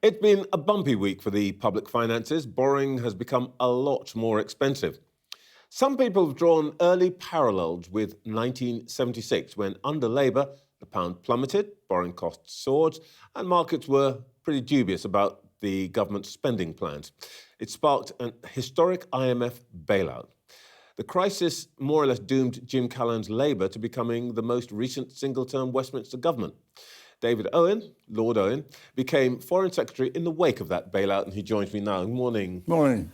It's been a bumpy week for the public finances. Borrowing has become a lot more expensive. Some people have drawn early parallels with 1976, when under Labour, the pound plummeted, borrowing costs soared, and markets were pretty dubious about the government's spending plans. It sparked an historic IMF bailout. The crisis more or less doomed Jim Callaghan's Labour to becoming the most recent single-term Westminster government. David Owen, Lord Owen, became Foreign Secretary in the wake of that bailout, and he joins me now. Good morning. Morning.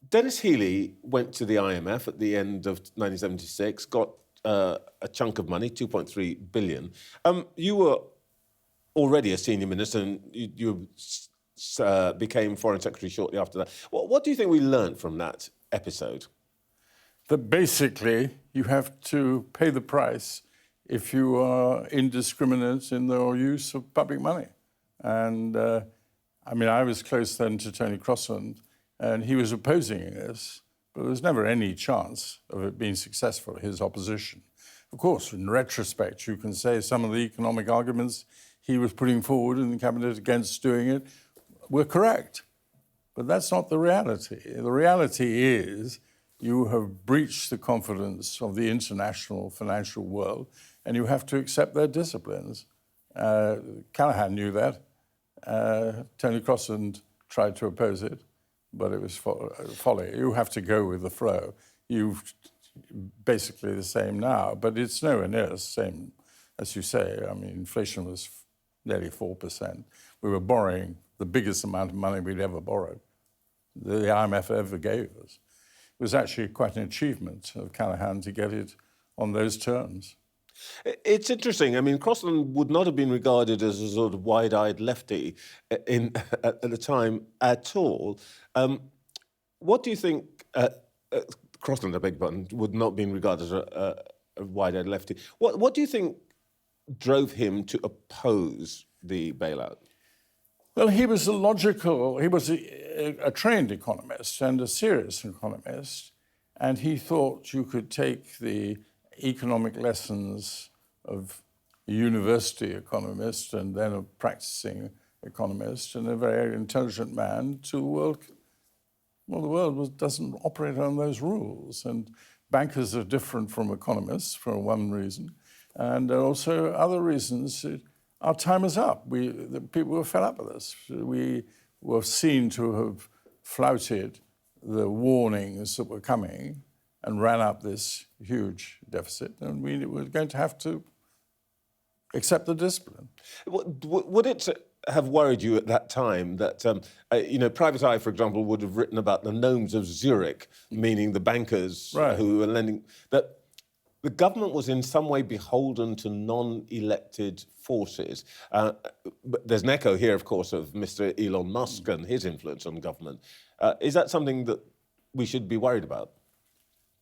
Dennis Healey went to the IMF at the end of 1976, got a chunk of money, 2.3 billion. You were already a senior minister, and you became Foreign Secretary shortly after that. What do you think we learned from that episode? That basically you have to pay the price if you are indiscriminate in the use of public money. And I was close then to Tony Crossland, and he was opposing this, but there was never any chance of it being successful, his opposition. Of course, in retrospect, you can say some of the economic arguments he was putting forward in the cabinet against doing it were correct. But that's not the reality. The reality is you have breached the confidence of the international financial world, and you have to accept their disciplines. Callaghan knew that. Tony Crossland tried to oppose it, but it was folly. You have to go with the flow. You've basically the same now, but it's nowhere near the same, as you say. I mean, inflation was nearly 4%. We were borrowing the biggest amount of money we'd ever borrowed, the IMF ever gave us. It was actually quite an achievement of Callaghan to get it on those terms. It's interesting. I mean, Crossland would not have been regarded as a sort of wide-eyed lefty at the time at all. What do you think? Crossland, I beg your pardon, would not have been regarded as a wide-eyed lefty. What do you think drove him to oppose the bailout? Well, he was a trained economist and a serious economist, and he thought you could take the economic lessons of a university economist and then a practicing economist and a very intelligent man to the world. Well, the world doesn't operate on those rules, and bankers are different from economists for one reason, and there are also other reasons. Our time is up. The people were fed up with us. We were seen to have flouted the warnings that were coming and ran up this huge deficit, and we were going to have to accept the discipline. Would it have worried you at that time that, Private Eye, for example, would have written about the gnomes of Zurich, meaning the bankers who were lending, that the government was in some way beholden to non-elected forces? But there's an echo here, of course, of Mr. Elon Musk and his influence on government. Is that something that we should be worried about?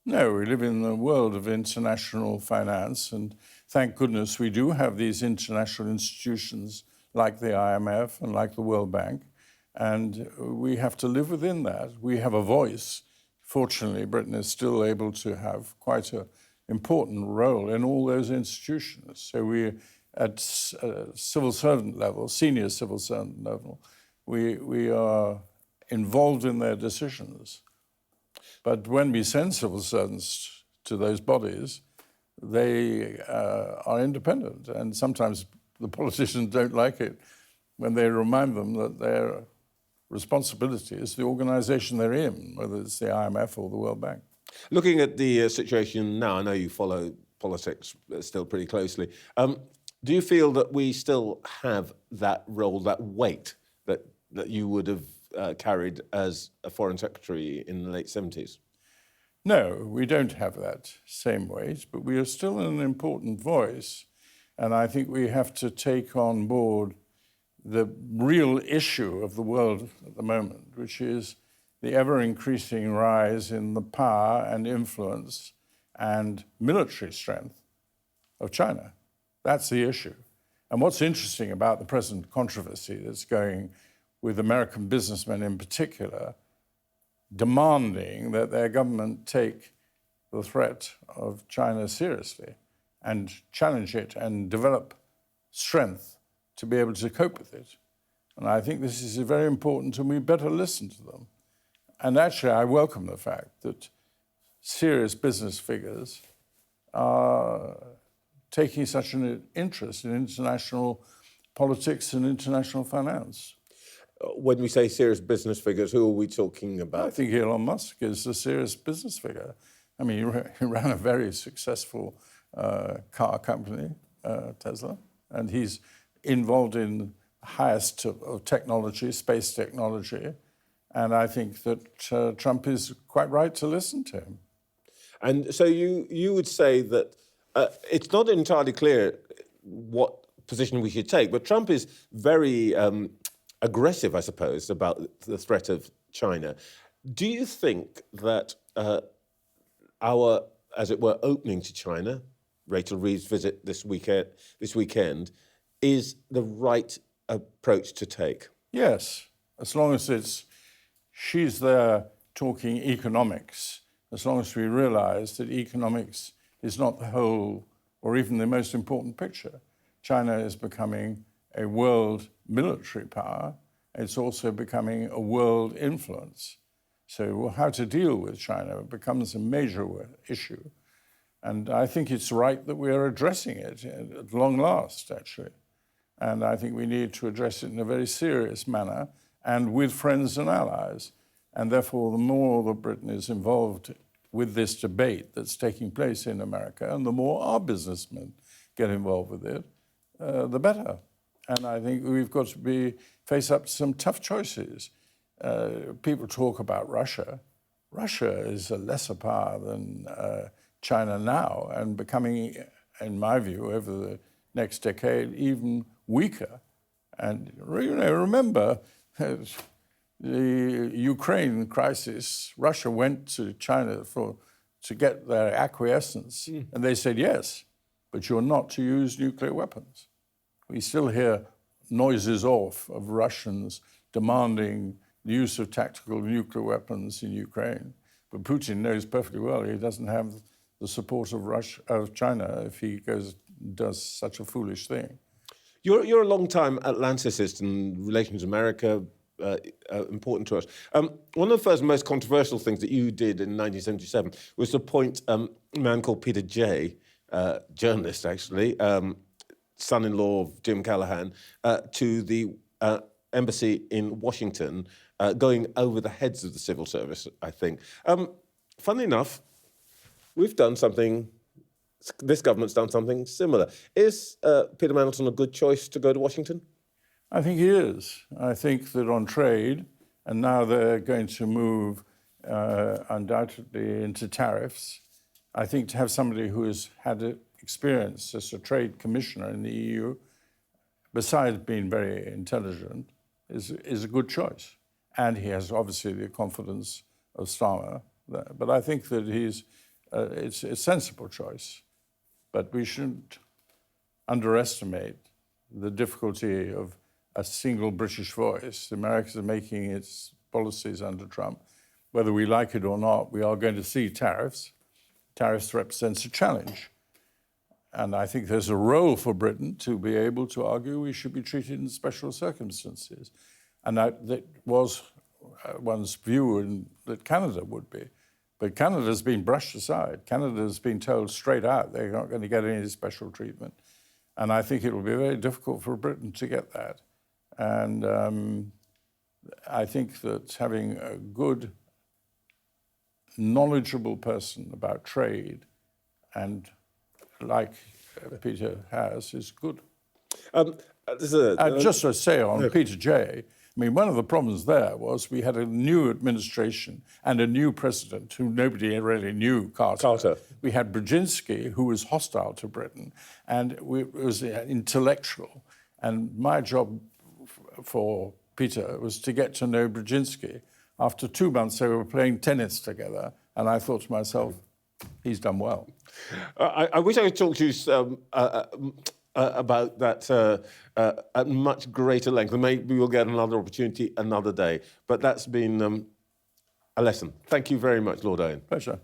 No, we live in a world of international finance, and thank goodness we do have these international institutions like the IMF and like the World Bank, and we have to live within that. We have a voice. Fortunately, Britain is still able to have quite an important role in all those institutions. So we, at civil servant level, senior civil servant level, we are involved in their decisions. But when we send civil servants to those bodies, they are independent. And sometimes the politicians don't like it when they remind them that their responsibility is the organisation they're in, whether it's the IMF or the World Bank. Looking at the situation now, I know you follow politics still pretty closely. Do you feel that we still have that role, that weight that you would have carried as a Foreign Secretary in the late 70s? No, we don't have that same weight, but we are still an important voice. And I think we have to take on board the real issue of the world at the moment, which is the ever-increasing rise in the power and influence and military strength of China. That's the issue. And what's interesting about the present controversy that's going with American businessmen in particular, demanding that their government take the threat of China seriously and challenge it and develop strength to be able to cope with it. And I think this is very important, and we better listen to them. And actually, I welcome the fact that serious business figures are taking such an interest in international politics and international finance. When we say serious business figures, who are we talking about? I think Elon Musk is a serious business figure. I mean, he ran a very successful car company, Tesla, and he's involved in the highest of technology, space technology, and I think that Trump is quite right to listen to him. And so you would say that it's not entirely clear what position we should take, but Trump is very aggressive, I suppose, about the threat of China. Do you think that our, as it were, opening to China, Rachel Reeves' visit this weekend, is the right approach to take? Yes, as long as she's there talking economics, as long as we realize that economics is not the whole or even the most important picture. China is becoming a world military power. It's also becoming a world influence. So how to deal with China becomes a major issue. And I think it's right that we are addressing it at long last, actually. And I think we need to address it in a very serious manner and with friends and allies. And therefore, the more that Britain is involved with this debate that's taking place in America, and the more our businessmen get involved with it, the better. And I think we've got to face up to some tough choices. People talk about Russia. Russia is a lesser power than China now, and becoming, in my view, over the next decade, even weaker. And remember the Ukraine crisis. Russia went to China to get their acquiescence, and they said yes, but you're not to use nuclear weapons. We still hear noises off of Russians demanding the use of tactical nuclear weapons in Ukraine. But Putin knows perfectly well he doesn't have the support of China if he does such a foolish thing. You're a long-time Atlanticist, and relations with America important to us. One of the first most controversial things that you did in 1977 was to appoint a man called Peter Jay, journalist actually, son-in-law of Jim Callahan, to the embassy in Washington, going over the heads of the civil service, I think. Funnily enough, we've done something, this government's done something similar. Is Peter Mandelson a good choice to go to Washington? I think he is. I think that on trade, and now they're going to move undoubtedly into tariffs, I think to have somebody who has had experience as a trade commissioner in the EU, besides being very intelligent, is a good choice. And he has obviously the confidence of Starmer. But I think that it's a sensible choice. But we shouldn't underestimate the difficulty of a single British voice. America is making its policies under Trump. Whether we like it or not, we are going to see tariffs. Tariffs represents a challenge. And I think there's a role for Britain to be able to argue we should be treated in special circumstances. And that was one's view that Canada would be. But Canada's been brushed aside. Canada's been told straight out they're not going to get any special treatment. And I think it will be very difficult for Britain to get that. And I think that having a good, knowledgeable person about trade, and like Peter has, is good. Just to say on Peter Jay, I mean, one of the problems there was we had a new administration and a new president who nobody really knew, Carter. We had Brzezinski, who was hostile to Britain, and it was intellectual. And my job for Peter was to get to know Brzezinski. After 2 months, they were playing tennis together, and I thought to myself, he's done well. I wish I could talk to you about that at much greater length. And maybe we'll get another opportunity another day. But that's been a lesson. Thank you very much, Lord Owen. Pleasure.